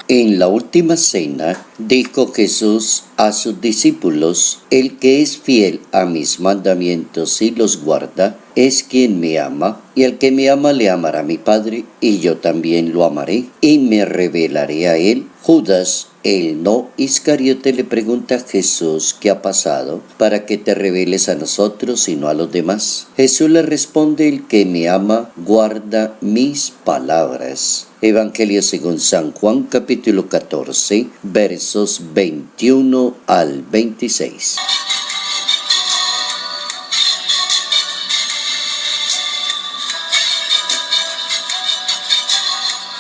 En la última cena dijo Jesús a sus discípulos: el que es fiel a mis mandamientos y los guarda, es quien me ama, y el que me ama le amará mi Padre, y yo también lo amaré, y me revelaré a él. Judas, el no Iscariote, le pregunta a Jesús qué ha pasado para que te reveles a nosotros y no a los demás. Jesús le responde: el que me ama guarda mis palabras. Evangelio según San Juan, capítulo 14, versos 21 al 26.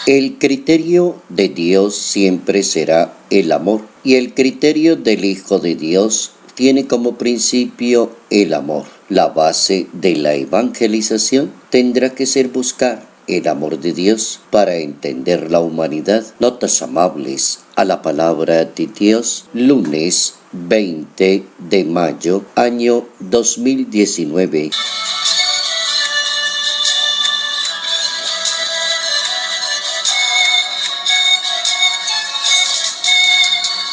El criterio de Dios siempre será el amor, y el criterio del Hijo de Dios tiene como principio el amor. La base de la evangelización tendrá que ser buscar el amor de Dios para entender la humanidad. Notas amables a la palabra de Dios, lunes 20 de mayo, año 2019.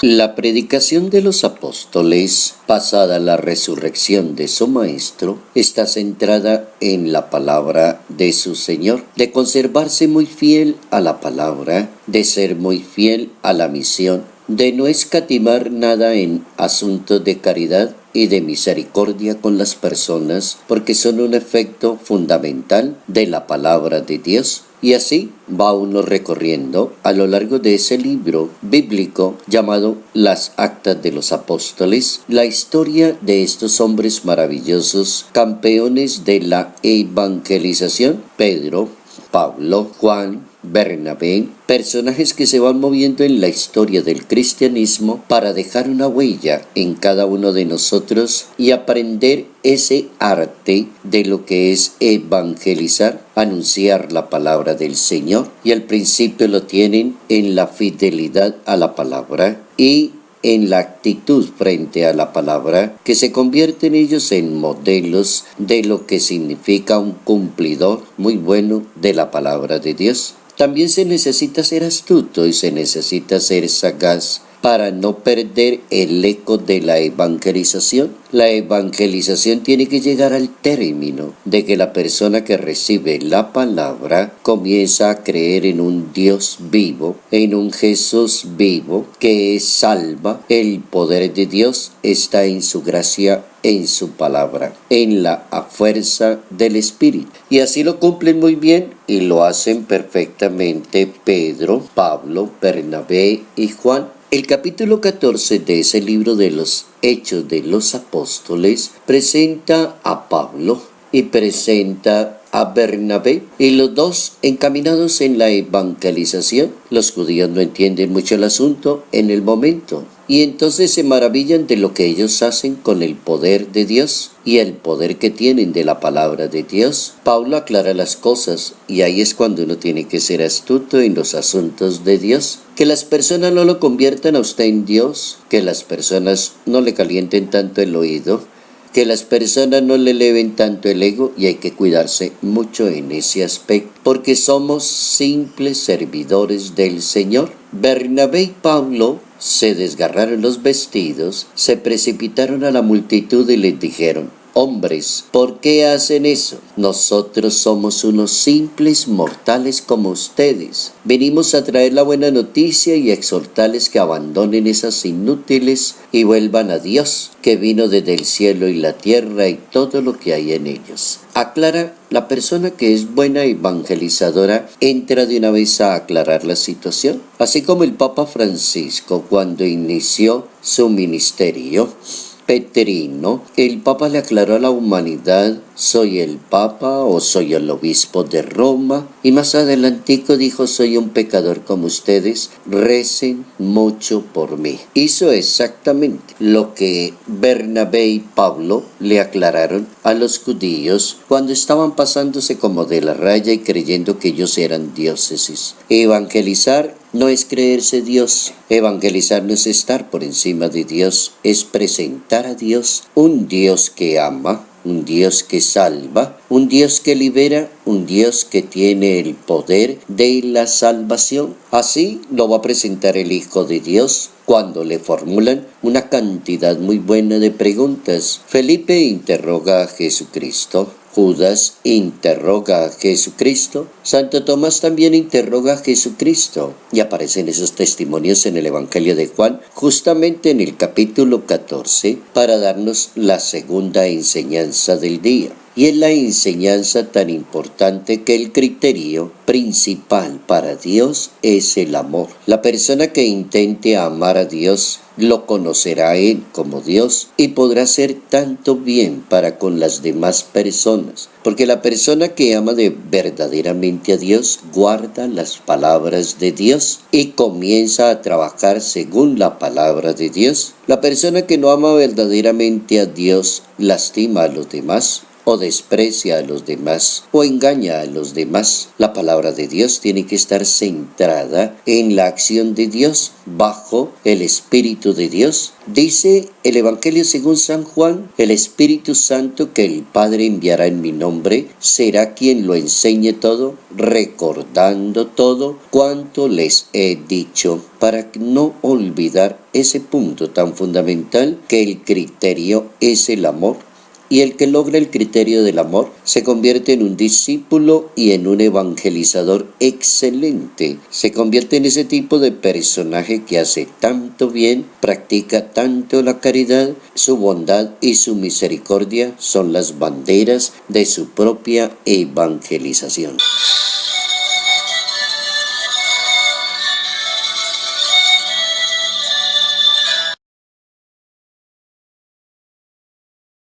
La predicación de los apóstoles, pasada la resurrección de su Maestro, está centrada en la palabra de su Señor, de conservarse muy fiel a la palabra, de ser muy fiel a la misión, de no escatimar nada en asuntos de caridad y de misericordia con las personas, porque son un efecto fundamental de la palabra de Dios. Y así va uno recorriendo a lo largo de ese libro bíblico llamado Las Actas de los Apóstoles, la historia de estos hombres maravillosos, campeones de la evangelización: Pedro, Pablo, Juan, Bernabé, personajes que se van moviendo en la historia del cristianismo para dejar una huella en cada uno de nosotros y aprender ese arte de lo que es evangelizar, anunciar la palabra del Señor, y al principio lo tienen en la fidelidad a la palabra y en la actitud frente a la palabra, que se convierten ellos en modelos de lo que significa un cumplidor muy bueno de la palabra de Dios. También se necesita ser astuto y se necesita ser sagaz para no perder el eco de la evangelización. La evangelización tiene que llegar al término de que la persona que recibe la palabra comienza a creer en un Dios vivo, en un Jesús vivo que salva. El poder de Dios está en su gracia, en su palabra, en la fuerza del Espíritu. Y así lo cumplen muy bien y lo hacen perfectamente Pedro, Pablo, Bernabé y Juan. El capítulo 14 de ese libro de los Hechos de los Apóstoles presenta a Pablo y presenta a Bernabé, y los dos encaminados en la evangelización. Los judíos no entienden mucho el asunto en el momento, y entonces se maravillan de lo que ellos hacen con el poder de Dios y el poder que tienen de la palabra de Dios. Pablo aclara las cosas, y ahí es cuando uno tiene que ser astuto en los asuntos de Dios. Que las personas no lo conviertan a usted en Dios, que las personas no le calienten tanto el oído, que las personas no le eleven tanto el ego, y hay que cuidarse mucho en ese aspecto, porque somos simples servidores del Señor. Bernabé y Pablo se desgarraron los vestidos, se precipitaron a la multitud y les dijeron: hombres, ¿por qué hacen eso? Nosotros somos unos simples mortales como ustedes. Venimos a traer la buena noticia y a exhortarles que abandonen esas inútiles y vuelvan a Dios, que vino desde el cielo y la tierra y todo lo que hay en ellos. Aclara, la persona que es buena evangelizadora entra de una vez a aclarar la situación, así como el Papa Francisco cuando inició su ministerio petrino, el Papa le aclaró a la humanidad: soy el Papa o soy el obispo de Roma, y más adelantico dijo: soy un pecador como ustedes, recen mucho por mí. Hizo exactamente lo que Bernabé y Pablo le aclararon a los judíos cuando estaban pasándose como de la raya y creyendo que ellos eran dioses. Evangelizar no es creerse Dios. Evangelizar no es estar por encima de Dios, es presentar a Dios, un Dios que ama, un Dios que salva, un Dios que libera, un Dios que tiene el poder de la salvación. Así lo va a presentar el Hijo de Dios cuando le formulan una cantidad muy buena de preguntas. Felipe interroga a Jesucristo. Judas interroga a Jesucristo. Santo Tomás también interroga a Jesucristo. Y aparecen esos testimonios en el Evangelio de Juan, justamente en el capítulo 14, para darnos la segunda enseñanza del día. Y es la enseñanza tan importante que el criterio principal para Dios es el amor. La persona que intente amar a Dios lo conocerá a Él como Dios y podrá hacer tanto bien para con las demás personas. Porque la persona que ama verdaderamente a Dios guarda las palabras de Dios y comienza a trabajar según la palabra de Dios. La persona que no ama verdaderamente a Dios lastima a los demás, o desprecia a los demás, o engaña a los demás. La palabra de Dios tiene que estar centrada en la acción de Dios, bajo el Espíritu de Dios. Dice el Evangelio según San Juan: el Espíritu Santo que el Padre enviará en mi nombre será quien lo enseñe todo, recordando todo cuanto les he dicho, para no olvidar ese punto tan fundamental, que el criterio es el amor. Y el que logra el criterio del amor se convierte en un discípulo y en un evangelizador excelente. Se convierte en ese tipo de personaje que hace tanto bien, practica tanto la caridad, su bondad y su misericordia son las banderas de su propia evangelización.